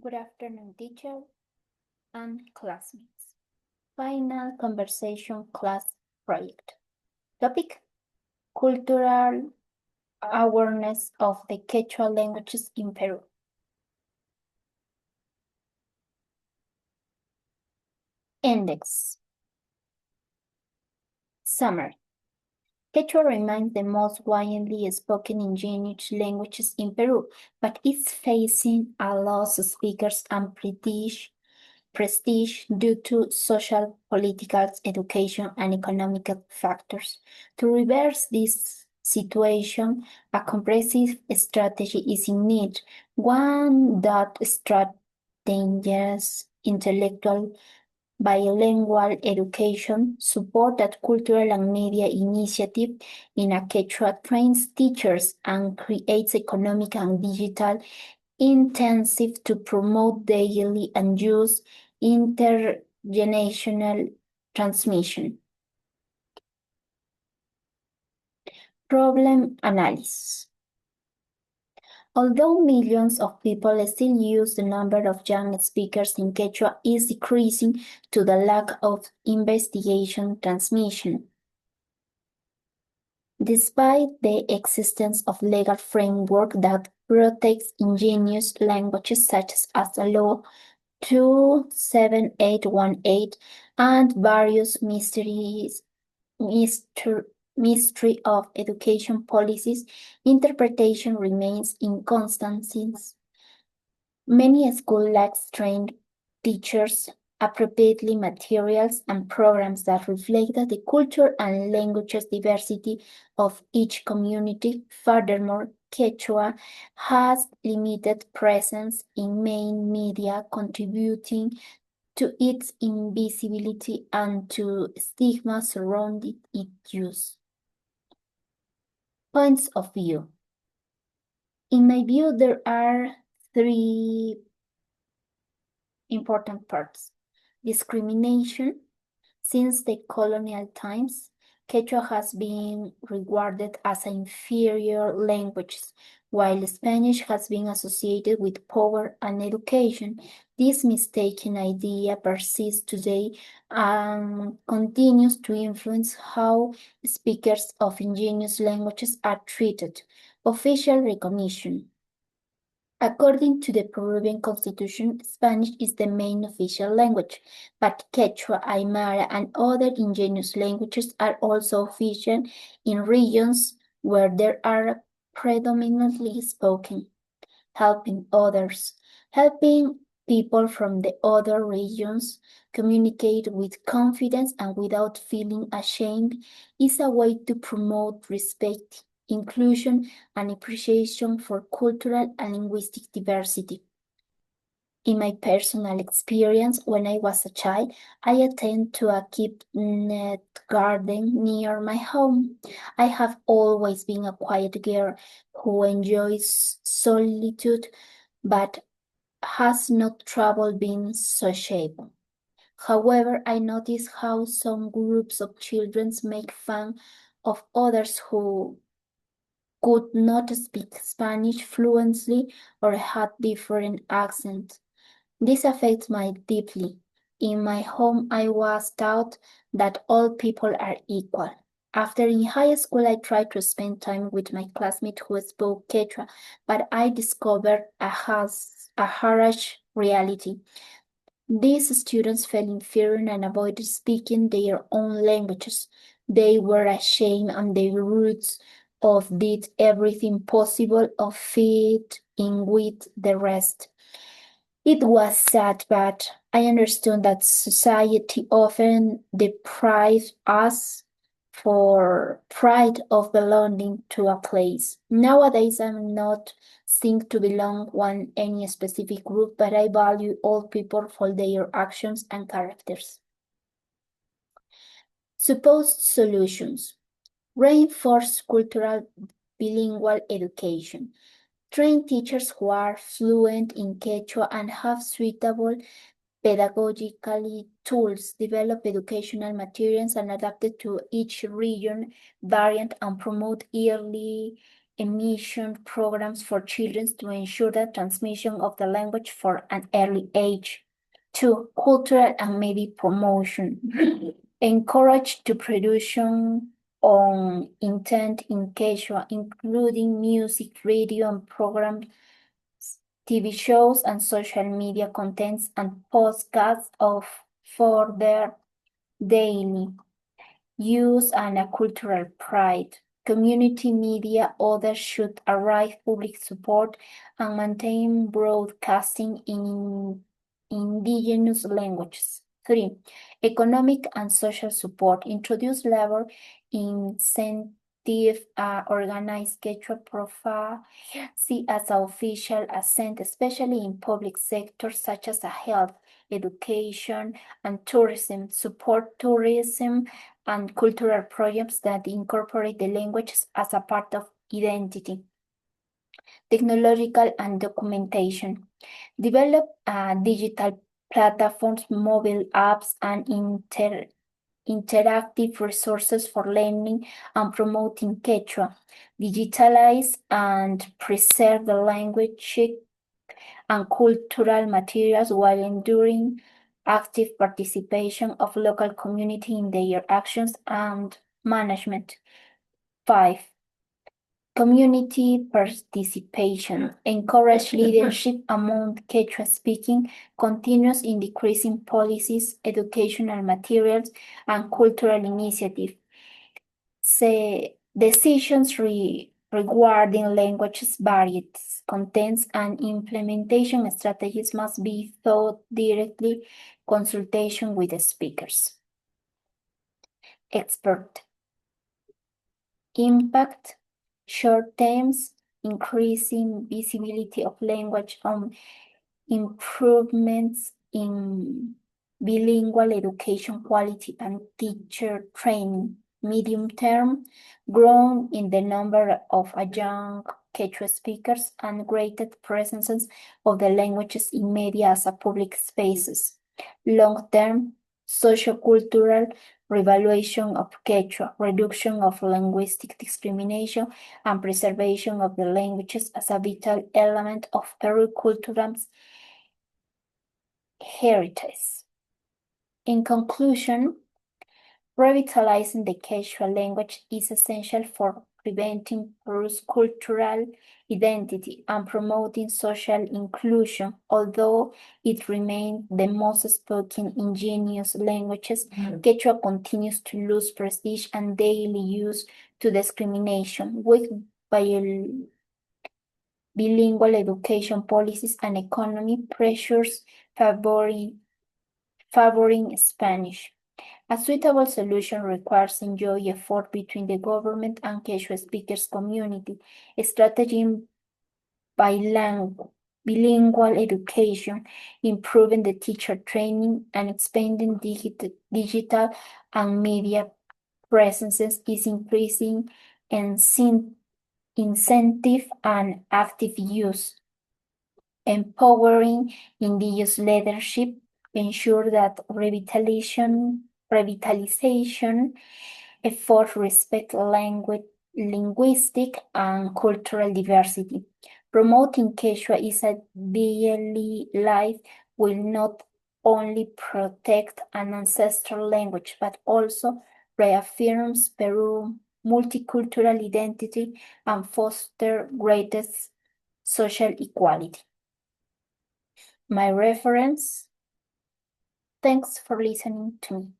Good afternoon, teacher and classmates. Final conversation class project. Topic: Cultural awareness of the Quechua languages in Peru. Index. Summary. Quechua remains the most widely spoken indigenous languages in Peru, but is facing a loss of speakers and prestige due to social, political, education, and economic factors. To reverse this situation, a comprehensive strategy is in need, one that strengthens intellectual bilingual education, support that cultural and media initiative in a Quechua trains teachers and creates economic and digital intensive to promote daily and use intergenerational transmission. Problem analysis. Although millions of people still use, the number of young speakers in Quechua is decreasing due to the lack of investigation transmission. Despite the existence of legal framework that protects indigenous languages such as Law 27818 and various Ministry of Education policies, interpretation remains inconstant since many schools lack trained teachers, appropriately materials, and programs that reflect the culture and languages diversity of each community. Furthermore, Quechua has limited presence in main media, contributing to its invisibility and to stigma surrounding its use. Points of view. In my view, there are three important parts. Discrimination. Since the colonial times, Quechua has been regarded as an inferior language, while Spanish has been associated with power and education. This mistaken idea persists today and continues to influence how speakers of indigenous languages are treated. Official recognition. According to the Peruvian Constitution, Spanish is the main official language, but Quechua, Aymara, and other indigenous languages are also official in regions where they are predominantly spoken. Helping others. Helping people from the other regions communicate with confidence and without feeling ashamed is a way to promote respect, inclusion, and appreciation for cultural and linguistic diversity. In my personal experience, when I was a child, I attended to a keep-net garden near my home. I have always been a quiet girl who enjoys solitude, but has not trouble being sociable. However, I notice how some groups of children make fun of others who could not speak Spanish fluently or had different accents. This affects me deeply. In my home, I was taught that all people are equal. After in high school, I tried to spend time with my classmates who spoke Quechua, but I discovered a harsh reality. These students felt inferior and avoided speaking their own languages. They were ashamed and their roots of did everything possible of fit in with the rest. It was sad, but I understood that society often deprives us for pride of belonging to a place. Nowadays, I'm not think to belong to any specific group, but I value all people for their actions and characters. Supposed solutions. Reinforce cultural bilingual education. Train teachers who are fluent in Quechua and have suitable pedagogically tools, develop educational materials and adapted to each region variant and promote early emission programs for children to ensure the transmission of the language for an early age. 2. Cultural and media promotion. Encourage the production on intent in Quechua, including music, radio, and programs, TV shows, and social media contents and podcasts for their daily use and a cultural pride. Community media orders should arrive public support and maintain broadcasting in indigenous languages. 3. Economic and social support. Introduce labor incentive, organize Quechua proficiency as an official accent, especially in public sectors such as health, education, and tourism. Support tourism and cultural projects that incorporate the languages as a part of identity. Technological and documentation. Develop digital platforms, mobile apps, and interactive resources for learning and promoting Quechua. Digitalize and preserve the language and cultural materials while enduring active participation of local community in their actions and management. 5. Community participation. Encourage leadership among Quechua-speaking, continuous in decreasing policies, educational materials, and cultural initiatives. Decisions regarding languages, varieties, contents, and implementation strategies must be thought directly consultation with the speakers. Expert. Impact. Short terms, increasing visibility of language on improvements in bilingual education quality and teacher training. Medium term, growth in the number of young Quechua speakers and greater presence of the languages in media as a public spaces. Long term, sociocultural revaluation of Quechua, reduction of linguistic discrimination, and preservation of the languages as a vital element of Peru cultural heritage. In conclusion, revitalizing the Quechua language is essential for preventing Peru's cultural identity and promoting social inclusion. Although it remains the most spoken indigenous languages, Quechua continues to lose prestige and daily use to discrimination, with bilingual education policies and economic pressures favoring Spanish. A suitable solution requires joint effort between the government and Quechua speakers community, strategy in bilingual education, improving the teacher training, and expanding digital and media presences is increasing incentive and active use, empowering indigenous leadership, ensure that revitalization efforts respect linguistic and cultural diversity. Promoting Quechua is a daily life will not only protect an ancestral language, but also reaffirms Peru's multicultural identity and foster greatest social equality. My reference. Thanks for listening to me.